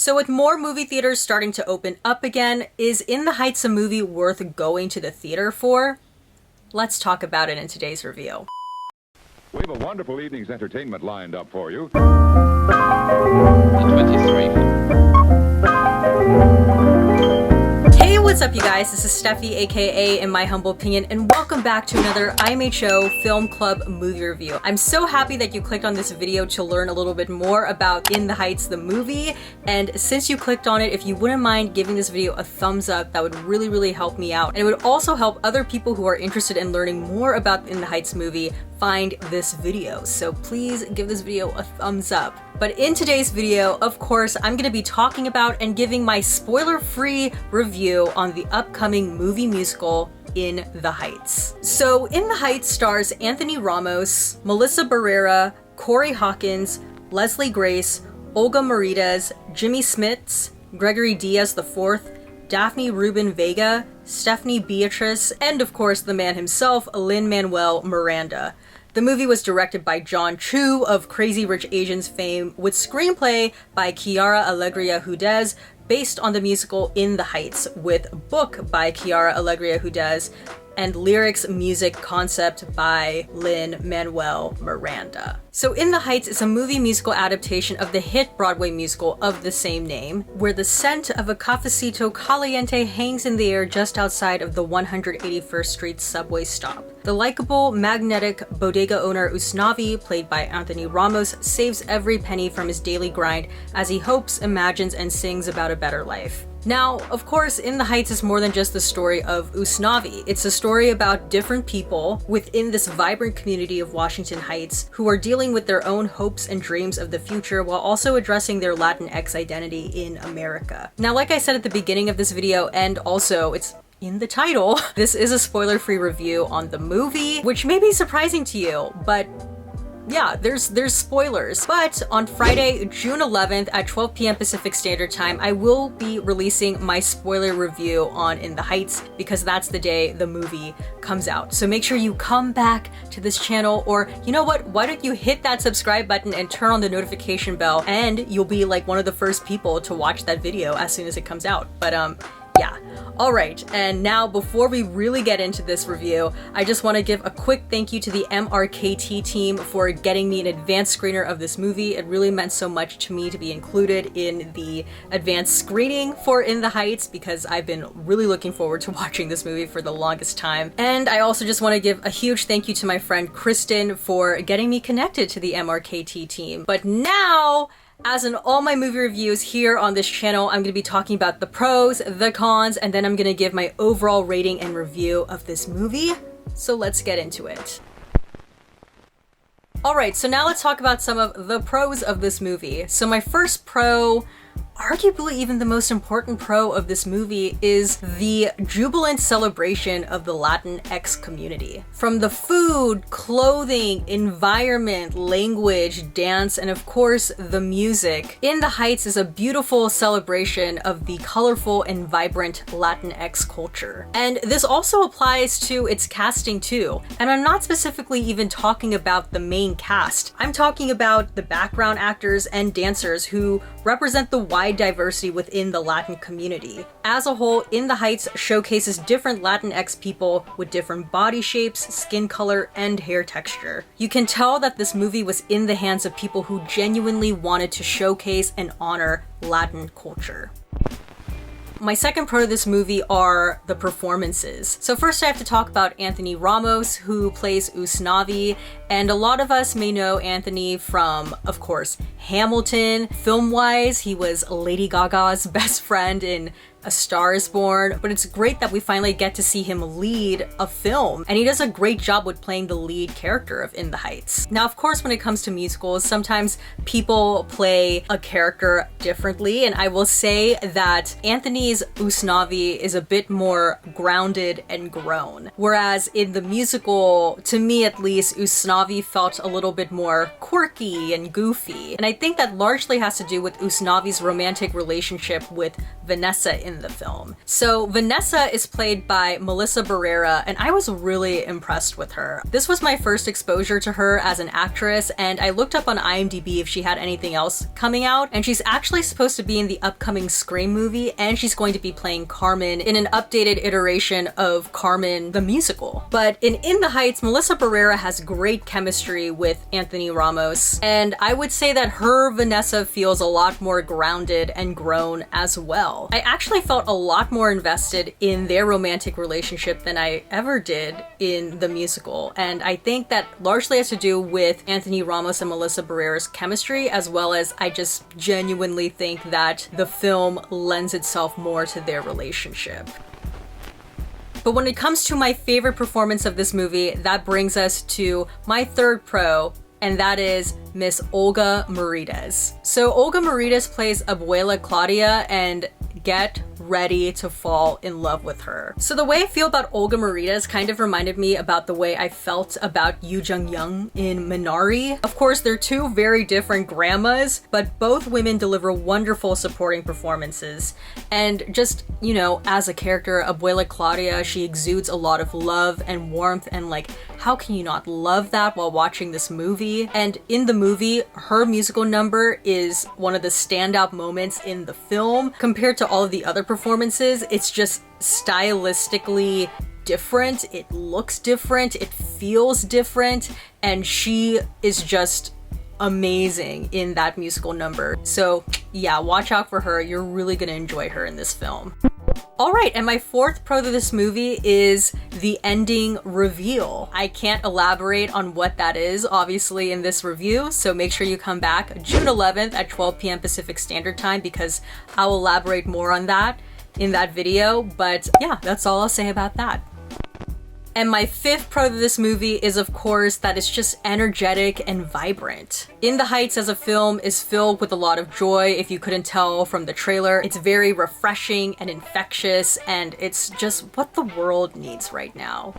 So with more movie theaters starting to open up again, is In the Heights a movie worth going to the theater for? Let's talk about it in today's review. We have a wonderful evening's entertainment lined up for you. 23. Hey, what's up you guys? This is Steffi, aka In My Humble Opinion, and welcome back to another IMHO Film Club movie review. I'm so happy that you clicked on this video to learn a little bit more about In the Heights the movie, and since you clicked on it, if you wouldn't mind giving this video a thumbs up, that would really help me out, and it would also help other people who are interested in learning more about In the Heights movie find this video. So please give this video a thumbs up. But in today's video, of course, I'm going to be talking about and giving my spoiler-free review on the upcoming movie musical In the Heights. So In the Heights stars Anthony Ramos, Melissa Barrera, Corey Hawkins, Leslie Grace, Olga Moritas, Jimmy Smits, Gregory Diaz IV, Daphne Rubin Vega, Stephanie Beatrice, and of course the man himself, Lin Manuel Miranda. The movie was directed by John Chu of Crazy Rich Asians fame, with screenplay by Chiara Alegria Hudez, based on the musical In the Heights, with book by Chiara Alegria Hudez, and lyrics, music, concept by Lin Manuel Miranda. So In the Heights is a movie musical adaptation of the hit Broadway musical of the same name, where the scent of a cafecito caliente hangs in the air just outside of the 181st Street subway stop. The likable, magnetic bodega owner Usnavi, played by Anthony Ramos, saves every penny from his daily grind as he hopes, imagines, and sings about a better life. Now, of course, In the Heights is more than just the story of Usnavi. It's a story about different people within this vibrant community of Washington Heights who are dealing with their own hopes and dreams of the future while also addressing their Latinx identity in America. Now, like I said at the beginning of this video, and also it's in the title, this is a spoiler-free review on the movie, which may be surprising to you, but yeah, there's spoilers. But on Friday, June 11th at 12 p.m. Pacific Standard Time, I will be releasing my spoiler review on In the Heights, because that's the day the movie comes out. So make sure you come back to this channel, or you know what, why don't you hit that subscribe button and turn on the notification bell, and you'll be like one of the first people to watch that video as soon as it comes out. But yeah. Alright, and now before we really get into this review, I just want to give a quick thank you to the MRKT team for getting me an advanced screener of this movie. It really meant so much to me to be included in the advanced screening for In the Heights, because I've been really looking forward to watching this movie for the longest time. And I also just want to give a huge thank you to my friend Kristen for getting me connected to the MRKT team. But now, as in all my movie reviews here on this channel, I'm going to be talking about the pros, the cons, and then I'm going to give my overall rating and review of this movie. So let's get into it. Alright, so now let's talk about some of the pros of this movie. So my first pro, arguably even the most important pro of this movie, is the jubilant celebration of the Latinx community. From the food, clothing, environment, language, dance, and of course the music, In the Heights is a beautiful celebration of the colorful and vibrant Latinx culture. And this also applies to its casting too. And I'm not specifically even talking about the main cast. I'm talking about the background actors and dancers who represent the wide diversity within the Latin community. As a whole, In the Heights showcases different Latinx people with different body shapes, skin color, and hair texture. You can tell that this movie was in the hands of people who genuinely wanted to showcase and honor Latin culture. My second pro to this movie are the performances. So first I have to talk about Anthony Ramos, who plays Usnavi, and a lot of us may know Anthony from, of course, Hamilton. Film-wise, he was Lady Gaga's best friend in A Star is Born, but it's great that we finally get to see him lead a film, and he does a great job with playing the lead character of In the Heights. Now, of course, when it comes to musicals, sometimes people play a character differently, and I will say that Anthony's Usnavi is a bit more grounded and grown, whereas in the musical, to me at least, Usnavi felt a little bit more quirky and goofy, and I think that largely has to do with Usnavi's romantic relationship with Vanessa in the film. So Vanessa is played by Melissa Barrera, and I was really impressed with her. This was my first exposure to her as an actress, and I looked up on IMDb if she had anything else coming out, and she's actually supposed to be in the upcoming Scream movie, and she's going to be playing Carmen in an updated iteration of Carmen the musical. But in the Heights, Melissa Barrera has great chemistry with Anthony Ramos, and I would say that her Vanessa feels a lot more grounded and grown as well. I actually felt a lot more invested in their romantic relationship than I ever did in the musical, and I think that largely has to do with Anthony Ramos and Melissa Barrera's chemistry, as well as I just genuinely think that the film lends itself more to their relationship. But when it comes to my favorite performance of this movie, that brings us to my third pro, and that is Miss Olga Morides. So Olga Morides plays Abuela Claudia, and get ready to fall in love with her. So the way I feel about Olga Morides kind of reminded me about the way I felt about Yoo Jung-young in Minari. Of course, they're two very different grandmas, but both women deliver wonderful supporting performances. And just, you know, as a character, Abuela Claudia, she exudes a lot of love and warmth, and like, how can you not love that while watching this movie? And in the movie, her musical number is one of the standout moments in the film. Compared to all of the other performances, it's just stylistically different, it looks different, it feels different, and she is just amazing in that musical number. So yeah, watch out for her. You're really gonna enjoy her in this film. Alright, and my fourth pro to this movie is the ending reveal. I can't elaborate on what that is, obviously, in this review, so make sure you come back June 11th at 12 p.m. Pacific Standard Time, because I'll elaborate more on that in that video, but yeah, that's all I'll say about that. And my fifth pro to this movie is, of course, that it's just energetic and vibrant. In the Heights as a film is filled with a lot of joy, if you couldn't tell from the trailer. It's very refreshing and infectious, and it's just what the world needs right now.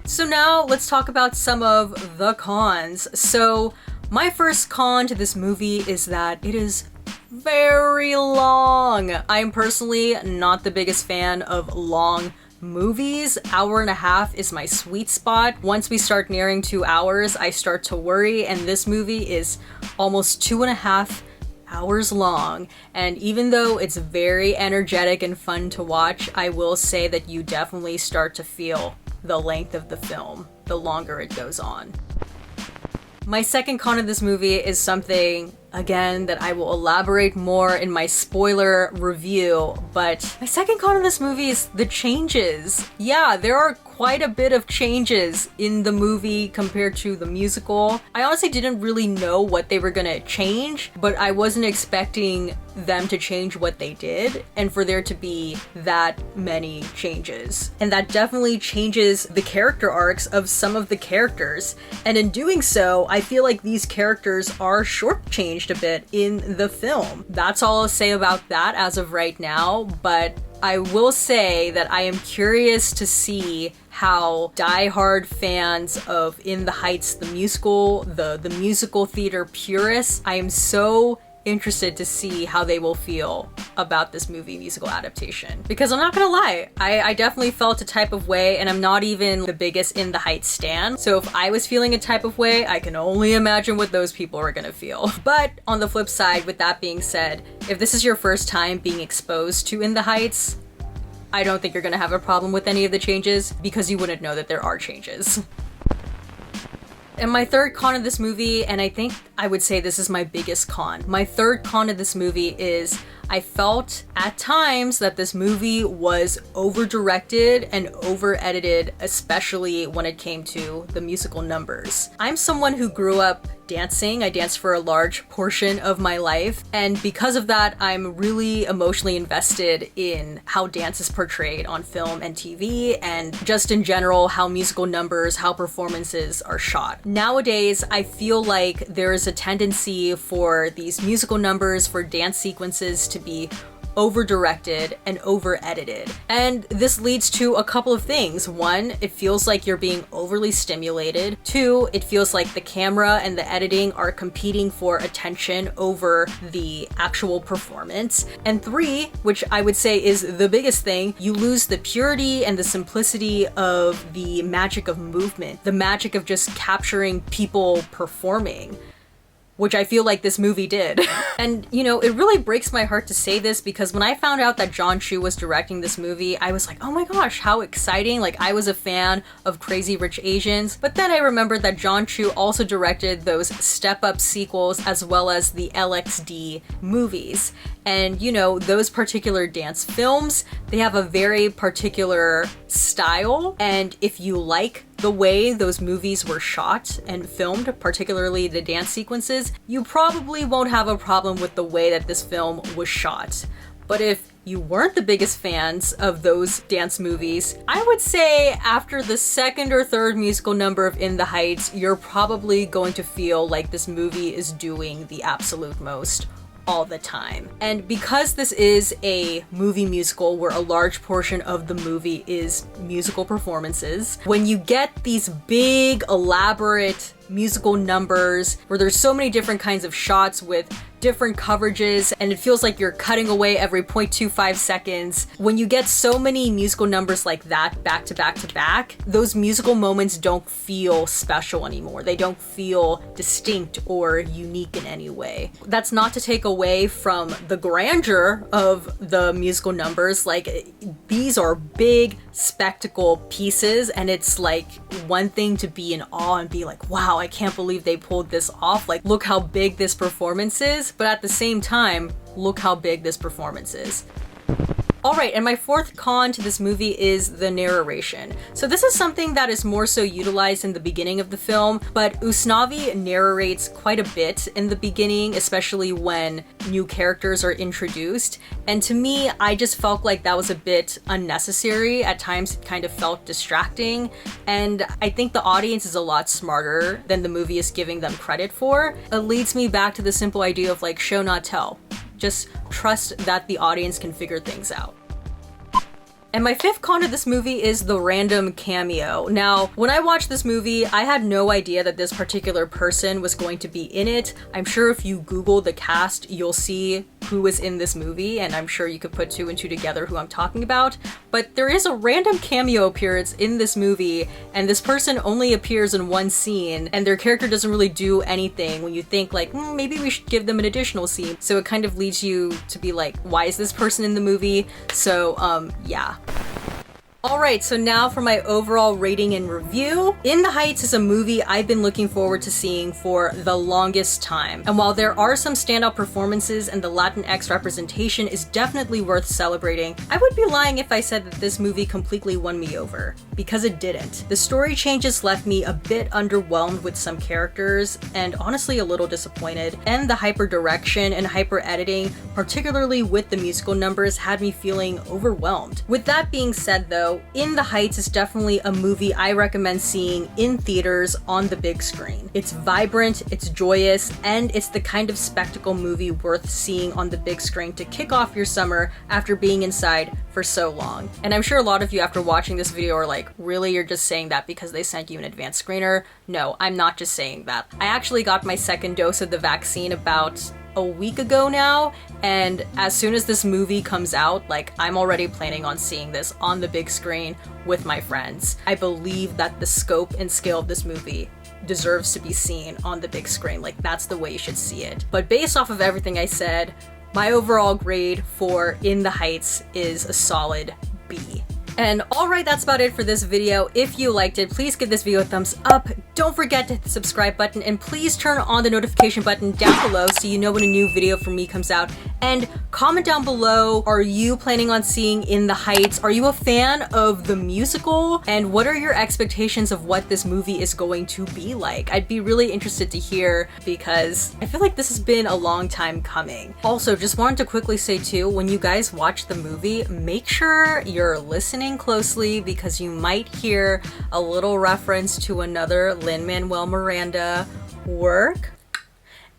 So now let's talk about some of the cons. So my first con to this movie is that it is very long. I'm personally not the biggest fan of long movies. Hour and a half is my sweet spot. Once we start nearing 2 hours, I start to worry, and this movie is almost 2.5 hours long. And even though it's very energetic and fun to watch, I will say that you definitely start to feel the length of the film the longer it goes on. My second con of this movie is something, again, that I will elaborate more in my spoiler review, but my second con of this movie is the changes. Yeah, there are quite a bit of changes in the movie compared to the musical. I honestly didn't really know what they were gonna change, but I wasn't expecting them to change what they did, and for there to be that many changes. And that definitely changes the character arcs of some of the characters, and in doing so, I feel like these characters are shortchanged a bit in the film. That's all I'll say about that as of right now, but I will say that I am curious to see how die-hard fans of In the Heights, the musical, the musical theater purists, I am so interested to see how they will feel about this movie musical adaptation. Because I'm not gonna lie, I definitely felt a type of way, and I'm not even the biggest In the Heights stan, so if I was feeling a type of way, I can only imagine what those people are gonna feel. But on the flip side, with that being said, if this is your first time being exposed to In the Heights, I don't think you're gonna have a problem with any of the changes, because you wouldn't know that there are changes. And my third con of this movie, and I think I would say this is my biggest con, my third con of this movie is I felt at times that this movie was over-directed and over-edited, especially when it came to the musical numbers. I'm someone who grew up dancing. I danced for a large portion of my life, and because of that, I'm really emotionally invested in how dance is portrayed on film and TV, and just in general, how musical numbers, how performances are shot. Nowadays, I feel like there is a tendency for these musical numbers, for dance sequences to be over-directed and over-edited. And this leads to a couple of things. One, it feels like you're being overly stimulated. Two, it feels like the camera and the editing are competing for attention over the actual performance. And three, which I would say is the biggest thing, you lose the purity and the simplicity of the magic of movement, the magic of just capturing people performing, which I feel like this movie did. And, you know, it really breaks my heart to say this because when I found out that Jon Chu was directing this movie, I was like, oh my gosh, how exciting. Like, I was a fan of Crazy Rich Asians, but then I remembered that Jon Chu also directed those Step Up sequels as well as the LXD movies. And, you know, those particular dance films, they have a very particular style. And if you like the way those movies were shot and filmed, particularly the dance sequences, you probably won't have a problem with the way that this film was shot. But if you weren't the biggest fans of those dance movies, I would say after the second or third musical number of In the Heights, you're probably going to feel like this movie is doing the absolute most all the time. And because this is a movie musical where a large portion of the movie is musical performances, when you get these big, elaborate musical numbers where there's so many different kinds of shots with different coverages and it feels like you're cutting away every 0.25 seconds. When you get so many musical numbers like that back to back to back, those musical moments don't feel special anymore. They don't feel distinct or unique in any way. That's not to take away from the grandeur of the musical numbers. Like, these are big spectacle pieces and it's like one thing to be in awe and be like, wow, I can't believe they pulled this off. Like, look how big this performance is. But at the same time, look how big this performance is. Alright, and my fourth con to this movie is the narration. So this is something that is more so utilized in the beginning of the film, but Usnavi narrates quite a bit in the beginning, especially when new characters are introduced. And to me, I just felt like that was a bit unnecessary. At times it kind of felt distracting, and I think the audience is a lot smarter than the movie is giving them credit for. It leads me back to the simple idea of like show not tell. Just trust that the audience can figure things out. And my fifth con of this movie is the random cameo. Now, when I watched this movie, I had no idea that this particular person was going to be in it. I'm sure if you Google the cast, you'll see who is in this movie, and I'm sure you could put two and two together who I'm talking about. But there is a random cameo appearance in this movie, and this person only appears in one scene, and their character doesn't really do anything when you think like, maybe we should give them an additional scene. So it kind of leads you to be like, why is this person in the movie? So, yeah. Alright, so now for my overall rating and review. In the Heights is a movie I've been looking forward to seeing for the longest time. And while there are some standout performances and the Latinx representation is definitely worth celebrating, I would be lying if I said that this movie completely won me over. Because it didn't. The story changes left me a bit underwhelmed with some characters, and honestly a little disappointed. And the hyper direction and hyper editing, particularly with the musical numbers, had me feeling overwhelmed. With that being said though, In the Heights is definitely a movie I recommend seeing in theaters on the big screen. It's vibrant, it's joyous, and it's the kind of spectacle movie worth seeing on the big screen to kick off your summer after being inside for so long. And I'm sure a lot of you after watching this video are like, really, you're just saying that because they sent you an advanced screener? No, I'm not just saying that. I actually got my second dose of the vaccine about a week ago now, and as soon as this movie comes out, like, I'm already planning on seeing this on the big screen with my friends. I believe that the scope and scale of this movie deserves to be seen on the big screen. Like, that's the way you should see it. But based off of everything I said, my overall grade for In the Heights is a solid B. And alright, that's about it for this video. If you liked it, please give this video a thumbs up. Don't forget to hit the subscribe button, and please turn on the notification button down below so you know when a new video from me comes out. And comment down below, are you planning on seeing In the Heights? Are you a fan of the musical? And what are your expectations of what this movie is going to be like? I'd be really interested to hear because I feel like this has been a long time coming. Also, just wanted to quickly say too, when you guys watch the movie, make sure you're listening closely because you might hear a little reference to another Lin Manuel Miranda work.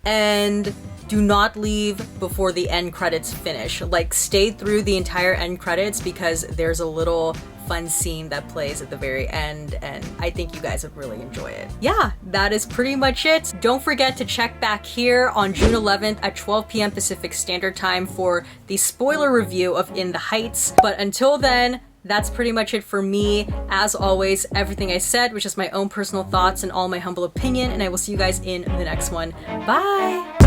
And do not leave before the end credits finish. Like, stay through the entire end credits because there's a little fun scene that plays at the very end, and I think you guys would really enjoy it. Yeah, that is pretty much it. Don't forget to check back here on June 11th at 12 p.m. Pacific Standard Time for the spoiler review of In the Heights. But until then, that's pretty much it for me. As always, everything I said was just my own personal thoughts and all my humble opinion, and I will see you guys in the next one. Bye!